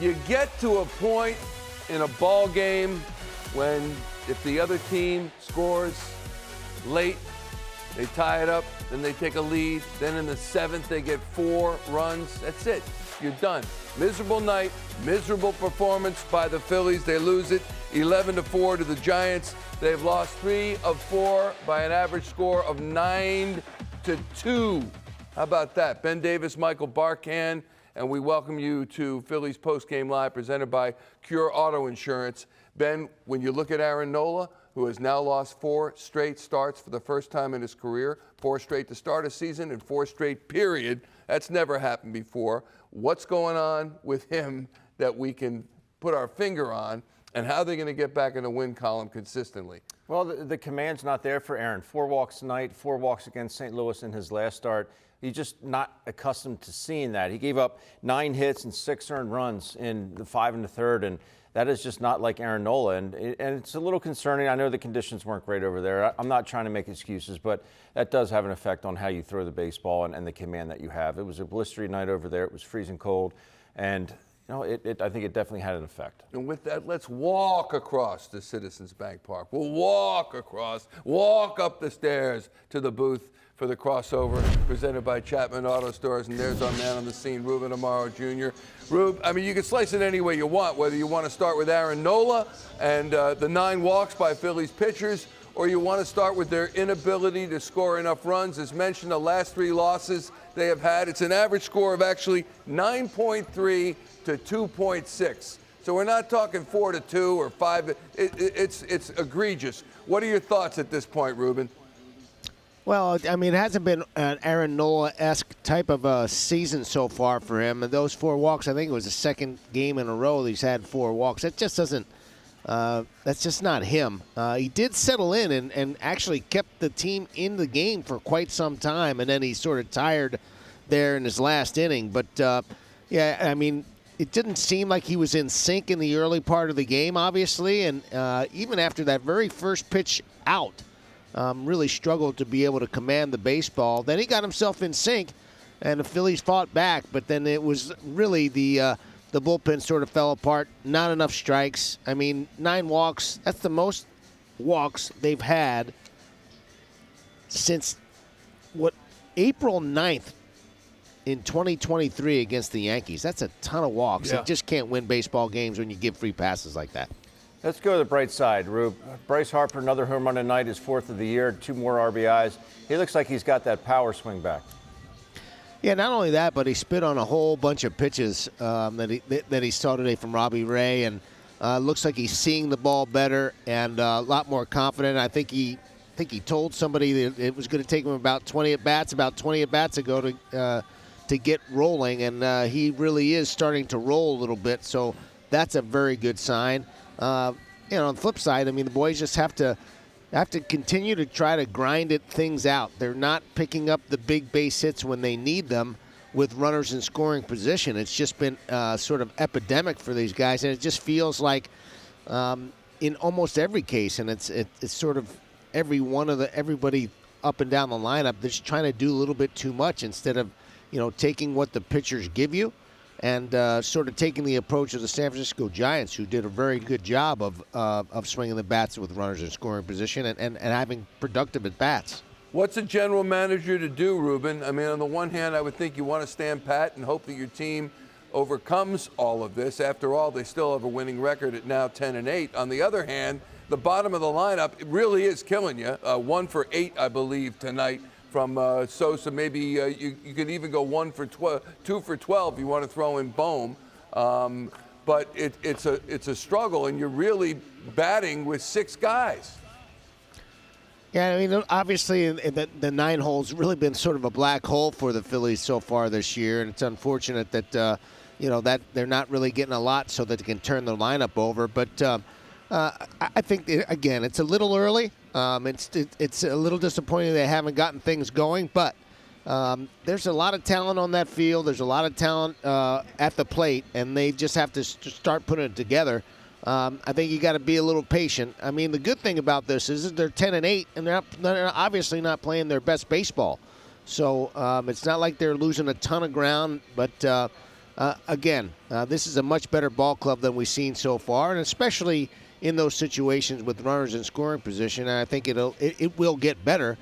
you get to a point in a ball game when if the other team scores late, they tie it up, then they take a lead, then in the 7th they get 4 runs. That's it. You're done. Miserable night, miserable performance by the Phillies. They lose it 11-4 to the Giants. They've lost 3 of 4 by an average score of 9-2. How about that? Ben Davis, Michael Barkan, and we welcome you to Phillies Postgame Live presented by Cure Auto Insurance. Ben, when you look at Aaron Nola, who has now lost 4 straight starts for the first time in his career, 4 straight to start a season and 4 straight period. That's never happened before. What's going on with him that we can put our finger on, and how they're going to get back in the win column consistently? Well, the command's not there for Aaron. 4 walks tonight, 4 walks against St. Louis in his last start. He's just not accustomed to seeing that. He gave up 9 hits and 6 earned runs in the 5 and the 3rd, and that is just not like Aaron Nola, and it's a little concerning. I know the conditions weren't great over there. I'm not trying to make excuses, but that does have an effect on how you throw the baseball and the command that you have. It was a blistery night over there. It was freezing cold, and I think it definitely had an effect. And with that, let's walk across to Citizens Bank Park. We'll walk up the stairs to the booth for the crossover presented by Chapman Auto Stores. And there's our man on the scene, Ruben Amaro Jr. Rube, I mean, you can slice it any way you want, whether you want to start with Aaron Nola and the 9 walks by Phillies pitchers, or you want to start with their inability to score enough runs. As mentioned, the last 3 losses they have had, it's an average score of actually 9.3 to 2.6. So we're not talking 4-2 or 5. It's egregious. What are your thoughts at this point, Ruben? Well, I mean, it hasn't been an Aaron Nola-esque type of a season so far for him. And those 4 walks, I think it was the second game in a row that he's had 4 walks. That just doesn't that's just not him. He did settle in and actually kept the team in the game for quite some time, and then he sort of tired there in his last inning. But, yeah, I mean, it didn't seem like he was in sync in the early part of the game, obviously. And even after that very first pitch out, really struggled to be able to command the baseball. Then he got himself in sync, and the Phillies fought back. But then it was really the bullpen sort of fell apart. Not enough strikes. I mean, 9 walks. That's the most walks they've had since April 9th in 2023 against the Yankees. That's a ton of walks. Yeah. You just can't win baseball games when you give free passes like that. Let's go to the bright side, Rube. Bryce Harper, another home run tonight, his 4th of the year, 2 more RBIs. He looks like he's got that power swing back. Yeah, not only that, but he spit on a whole bunch of pitches that he saw today from Robbie Ray, and looks like he's seeing the ball better and a lot more confident. I think he told somebody that it was going to take him about 20 at-bats ago to get rolling, and he really is starting to roll a little bit, so that's a very good sign. On the flip side, I mean, the boys just have to continue to try to grind things out. They're not picking up the big base hits when they need them with runners in scoring position. It's just been sort of epidemic for these guys, and it just feels like in almost every case, and it's sort of everybody up and down the lineup, they're just trying to do a little bit too much instead of taking what the pitchers give you. And sort of taking the approach of the San Francisco Giants, who did a very good job of swinging the bats with runners in scoring position and having productive at-bats. What's a general manager to do, Ruben? I mean, on the one hand, I would think you want to stand pat and hope that your team overcomes all of this. After all, they still have a winning record at now 10-8. On the other hand, the bottom of the lineup, it really is killing you. 1 for 8, I believe, tonight from Sosa. Maybe you could even go 2 for 12 if you want to throw in Bohm. But it's a struggle, and you're really batting with 6 guys. Yeah, I mean, obviously the 9 hole's really been sort of a black hole for the Phillies so far this year, and it's unfortunate that that they're not really getting a lot so that they can turn the lineup over. But I think again, it's a little early. It's a little disappointing they haven't gotten things going, but there's a lot of talent on that field. There's a lot of talent at the plate, and they just have to start putting it together. I think you got to be a little patient. I mean, the good thing about this is that they're 10-8, and they're obviously not playing their best baseball. So it's not like they're losing a ton of ground, but again, this is a much better ball club than we've seen so far, and especially in those situations with runners in scoring position. And I think it will get better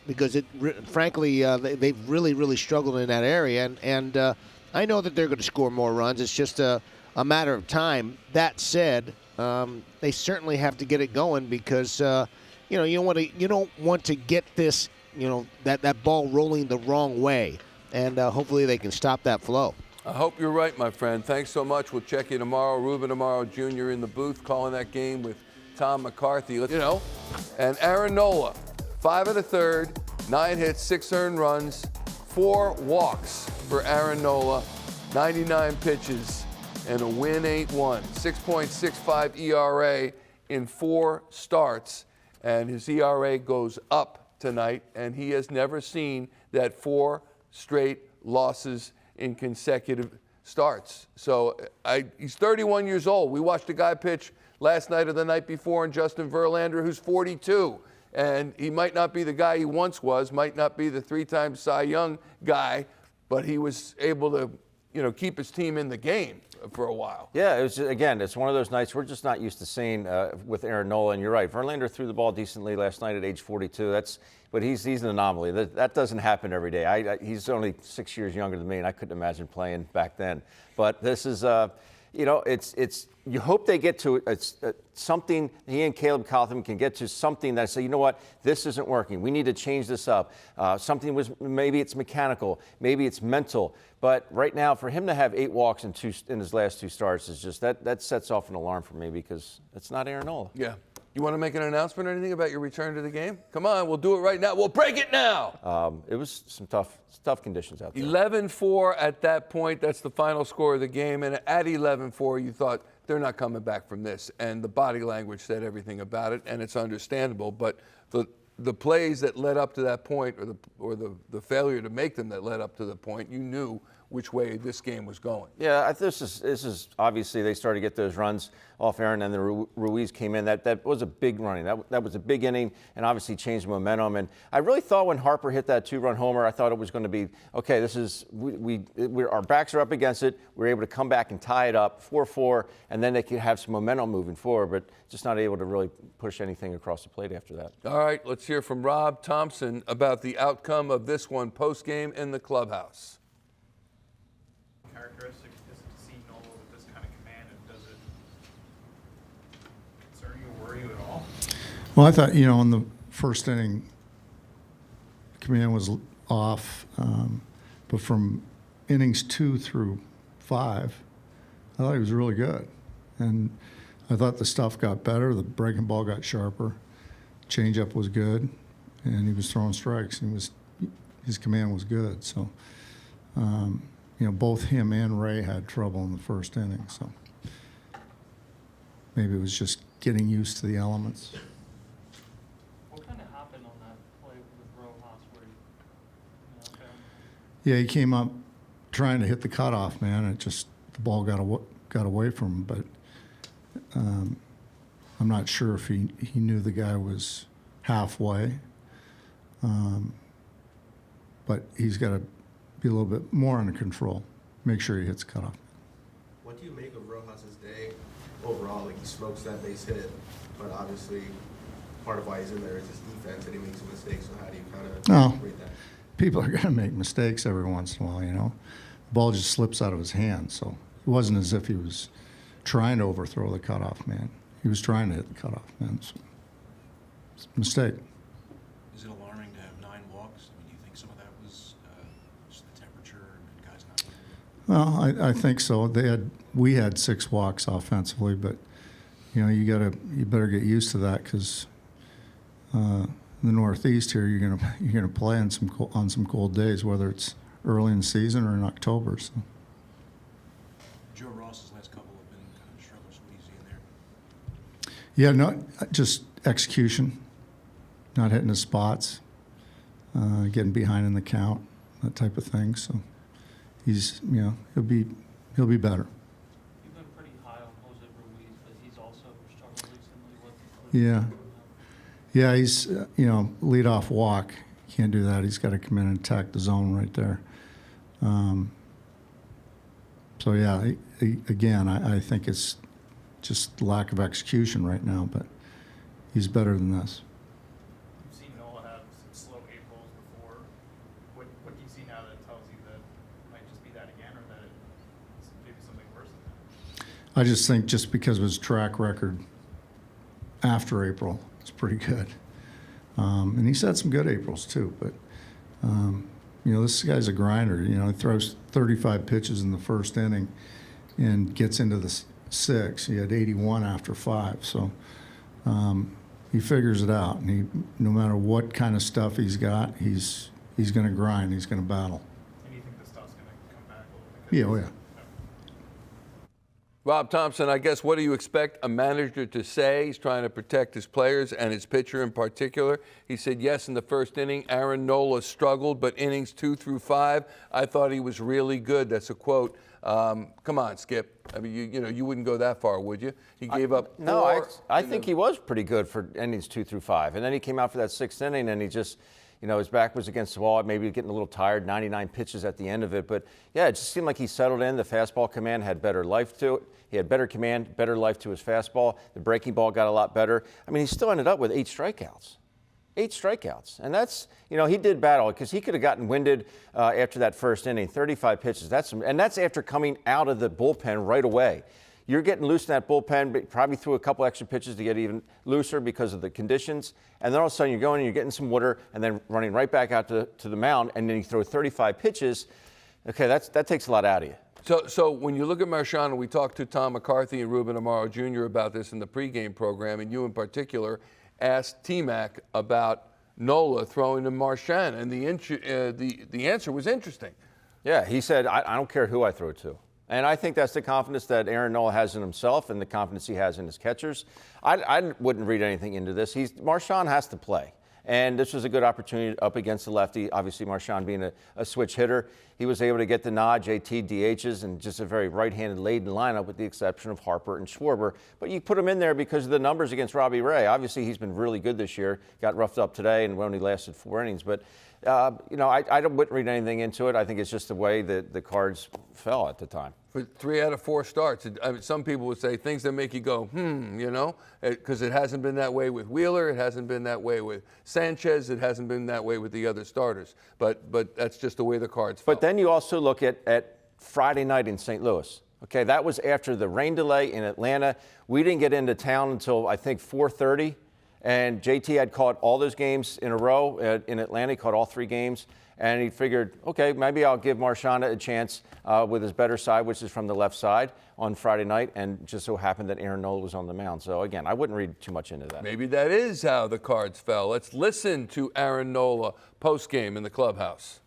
because frankly they've really struggled in that area. And I know that they're going to score more runs. It's just a matter of time. That said, they certainly have to get it going because you don't want to get this that ball rolling the wrong way, and hopefully they can stop that flow. I hope you're right, my friend. Thanks so much. We'll check you tomorrow. Ruben Amaro Jr. in the booth calling that game with Tom McCarthy. And Aaron Nola, 5 1/3, 9 hits, 6 earned runs, 4 walks for Aaron Nola, 99 pitches, and a win ain't one. 6.65 ERA in 4 starts, and his ERA goes up tonight, and he has never seen that 4 straight losses in consecutive starts. So he's 31 years old. We watched a guy pitch last night or the night before, and Justin Verlander, who's 42. And he might not be the guy he once was, might not be the 3-time Cy Young guy, but he was able to, keep his team in the game for a while. Yeah, it's one of those nights we're just not used to seeing with Aaron Nola. And you're right, Verlander threw the ball decently last night at age 42. But he's an anomaly. That doesn't happen every day. He's only 6 years younger than me, and I couldn't imagine playing back then. But this is, it's. You hope they get to something. He and Caleb Cotham can get to something that say, you know what, this isn't working. We need to change this up. Maybe it's mechanical, maybe it's mental. But right now, for him to have 8 walks in his last 2 starts is just that sets off an alarm for me because it's not Aaron Nola. Yeah. You want to make an announcement or anything about your return to the game? Come on, we'll do it right now. We'll break it now. It was some tough conditions out there. 11-4 at that point. That's the final score of the game. And at 11-4, you thought they're not coming back from this. And the body language said everything about it, and it's understandable. But the plays that led up to that point, or the failure to make them that led up to the point, you knew which way this game was going. Yeah, this is obviously they started to get those runs off Aaron, and then Ruiz came in. That was a big running. That was a big inning, and obviously changed momentum. And I really thought when Harper hit that 2-run homer, I thought it was going to be okay. This is our backs are up against it. We're able to come back and tie it up 4-4, and then they could have some momentum moving forward. But just not able to really push anything across the plate after that. All right, let's hear from Rob Thomson about the outcome of this one post-game in the clubhouse. Characteristic is to see Nola with this kind of command, and does it concern you or worry you at all? Well, I thought, in the first inning, command was off, but from innings 2 through 5, I thought he was really good. And I thought the stuff got better, the breaking ball got sharper, changeup was good, and he was throwing strikes. His command was good. So, both him and Ray had trouble in the first inning. So maybe it was just getting used to the elements. What kind of happened on that play with Rojas where Yeah, he came up trying to hit the cutoff, man. The ball got away from him, but I'm not sure if he knew the guy was halfway. But he's got to be a little bit more under control. Make sure he hits cutoff. What do you make of Rojas' day overall? Like, he smokes that base hit, but obviously part of why he's in there is his defense, and he makes a mistake. So how do you kind of read that? People are going to make mistakes every once in a while, The ball just slips out of his hand. So it wasn't as if he was trying to overthrow the cutoff man. He was trying to hit the cutoff man. So it's a mistake. Is it alarming to have 9 walks? I mean, do you think some of that was just the temperature and guys not playing? Well, I think so. We had 6 walks offensively, but you better get used to that because in the Northeast here you're gonna play on some cold days, whether it's early in the season or in October. So. Joe Ross's last couple have been kind of struggles. What do you see in there? Yeah, no, just execution, not hitting his spots, getting behind in the count, that type of thing. So he's, he'll be better. You've been pretty high on Jose Ruiz, but he's also struggled recently. Yeah. Yeah, he's, leadoff walk. Can't do that. He's got to come in and attack the zone right there. So yeah, again, I think it's just lack of execution right now, but he's better than this. You've seen Nola have some slow Aprils before. What do you see now that tells you that it might just be that again, or that it's maybe something worse than that? I just think just because of his track record after April, it's pretty good. And he's had some good Aprils too, but this guy's a grinder. He throws 35 pitches in the first inning and gets into the sixth. He had 81 after 5, so he figures it out. And no matter what kind of stuff he's got, he's going to grind. He's going to battle. And you think the stuff's going to come back a little bit? Yeah, oh yeah. Rob Thomson, I guess, what do you expect a manager to say? He's trying to protect his players and his pitcher in particular. He said, yes, in the first inning, Aaron Nola struggled, but innings 2 through 5, I thought he was really good. That's a quote. Come on, Skip. I mean, you wouldn't go that far, would you? He gave up 4. No, I think he was pretty good for innings 2 through 5. And then he came out for that 6th inning, and he just, his back was against the wall. Maybe getting a little tired, 99 pitches at the end of it. But, yeah, it just seemed like he settled in. The fastball command had better life to it. He had better command, better life to his fastball. The breaking ball got a lot better. I mean, he still ended up with 8 strikeouts. 8 strikeouts. And that's, he did battle because he could have gotten winded after that first inning, 35 pitches. And that's after coming out of the bullpen right away. You're getting loose in that bullpen, but probably threw a couple extra pitches to get even looser because of the conditions. And then all of a sudden you're going and you're getting some water and then running right back out to the mound, and then you throw 35 pitches. Okay, that takes a lot out of you. So when you look at Marchand, we talked to Tom McCarthy and Ruben Amaro Jr. about this in the pregame program, and you in particular asked T-Mac about Nola throwing to Marchand, and the answer was interesting. Yeah, he said, I don't care who I throw to. And I think that's the confidence that Aaron Nola has in himself and the confidence he has in his catchers. I wouldn't read anything into this. Marchand has to play. And this was a good opportunity up against the lefty. Obviously, Marchand being a switch hitter, he was able to get the nod. JT DHs and just a very right-handed laden lineup with the exception of Harper and Schwarber. But you put him in there because of the numbers against Robbie Ray. Obviously, he's been really good this year. Got roughed up today and only lasted 4 innings. But, I wouldn't read anything into it. I think it's just the way that the cards fell at the time. For 3 out of 4 starts, I mean, some people would say things that make you go, because it hasn't been that way with Wheeler, it hasn't been that way with Sanchez, it hasn't been that way with the other starters. But that's just the way the cards fell. But then you also look at Friday night in St. Louis. Okay, that was after the rain delay in Atlanta. We didn't get into town until, I think, 4:30. And JT had caught all those games in a row in Atlanta. He caught all 3 games. And he figured, okay, maybe I'll give Marchand a chance with his better side, which is from the left side, on Friday night. And just so happened that Aaron Nola was on the mound. So, again, I wouldn't read too much into that. Maybe that is how the cards fell. Let's listen to Aaron Nola postgame in the clubhouse.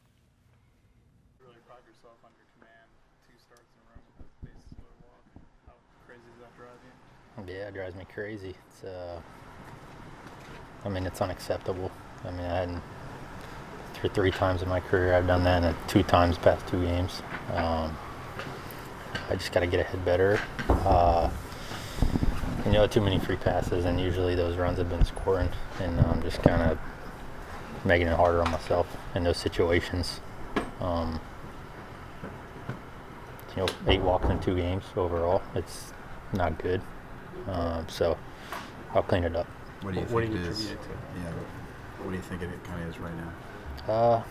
You really pride yourself on your command. 2 starts in a row with the bases loaded walk. How crazy does that drive you? Yeah, it drives me crazy. It's unacceptable. I hadn't 3 times in my career I've done that, and 2 times past 2 games. I just got to get ahead better. Too many free passes, and usually those runs have been scoring, and I'm just kind of making it harder on myself in those situations. 8 walks in 2 games overall. It's not good. So I'll clean it up. What do you think it is? Yeah. What do you think it kind of is right now? I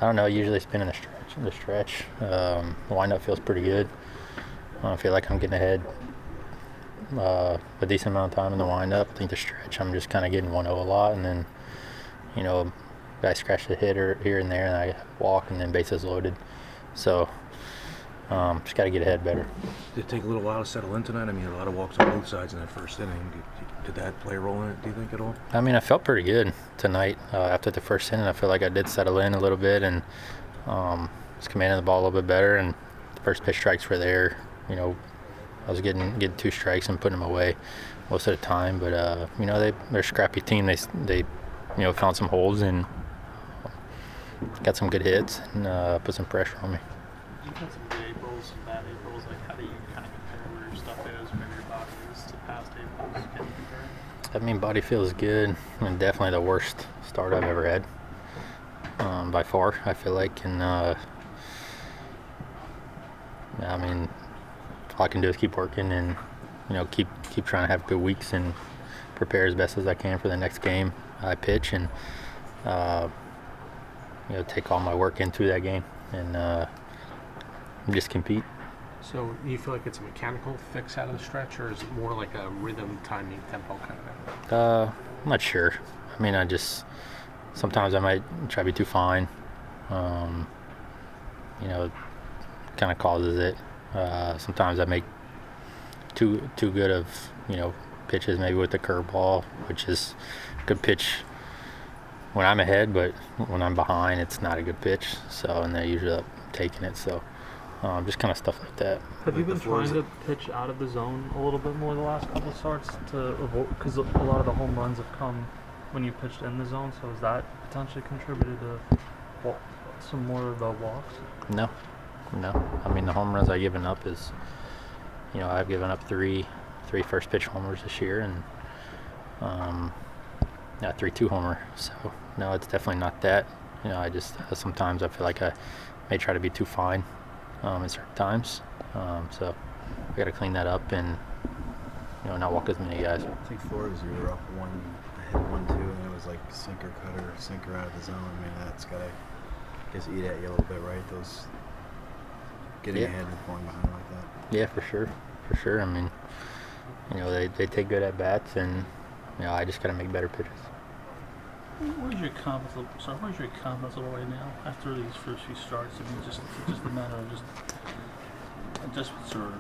don't know. Usually spin in the stretch. The windup feels pretty good. I feel like I'm getting ahead a decent amount of time in the windup. I think the stretch, I'm just kind of getting 1-0 a lot, and then, I scratch the hitter here and there, and I walk, and then bases loaded. So just got to get ahead better. Did it take a little while to settle in tonight? A lot of walks on both sides in that first inning. Did that play a role in it, do you think, at all? I felt pretty good tonight. After the first inning, I feel like I did settle in a little bit and was commanding the ball a little bit better. And the first pitch strikes were there. I was getting 2 strikes and putting them away most of the time. But they're a scrappy team. They found some holes and got some good hits and put some pressure on me. You've had some good Aprils, some bad Aprils. How do you kind of compare where your stuff is, maybe your body is to past Aprils? Can you compare? Body feels good. Definitely the worst start I've ever had, by far, I feel like. And I mean, all I can do is keep working and, you know, keep trying to have good weeks and prepare as best as I can for the next game I pitch, and you know, take all my work into that game and just compete. So you feel like it's a mechanical fix out of the stretch, or is it more like a rhythm, timing, tempo kind of thing? I'm not sure. I mean, sometimes I might try to be too fine. You know, kind of causes it. Sometimes I make too good of, you know, pitches, maybe with the curveball, which is a good pitch when I'm ahead, but when I'm behind, it's not a good pitch. So, and they usually up taking it. So, just kind of stuff like that. Have you been trying to pitch out of the zone a little bit more the last couple of starts to avoid, because a lot of the home runs have come when you pitched in the zone? So has that potentially contributed to some more of the walks? No. I mean, the home runs I've given up is, you know, I've given up three first pitch homers this year, and 3 2-homer. So no, it's definitely not that. You know, I just sometimes I feel like I may try to be too fine at certain times. So we got to clean that up and, you know, not walk as many guys. I think 4 is you were up 1, I hit 1, 2, and it was like sinker, cutter, sinker out of the zone. I mean, that's got to, I guess, eat at you a little bit, right? Those getting ahead and falling behind like that. Yeah, for sure. I mean, you know, they take good at bats, and, you know, I just got to make better pitches. Where's your confidence level right now after these first few starts? I mean, just a matter of just adjustments, or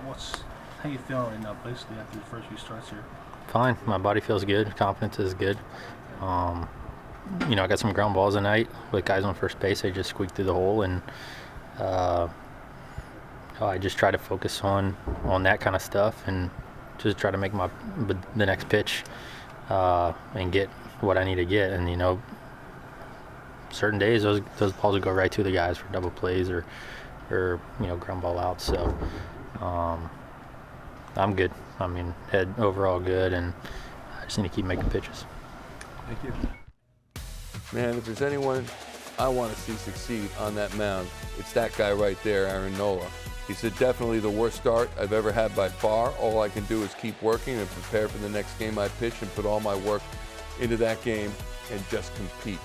what's how you feeling right now, basically after the first few starts here? Fine. My body feels good. Confidence is good. You know, I got some ground balls tonight with guys on first base. They just squeaked through the hole, and I just try to focus on that kind of stuff and just try to make the next pitch and get what I need to get. And, you know, certain days those balls would go right to the guys for double plays or you know, ground ball outs. So I'm good. I mean, head overall good, and I just need to keep making pitches. Thank you. Man, if there's anyone I want to see succeed on that mound, it's that guy right there, Aaron Nola. He said, definitely the worst start I've ever had by far. All I can do is keep working and prepare for the next game I pitch and put all my work into that game and just compete.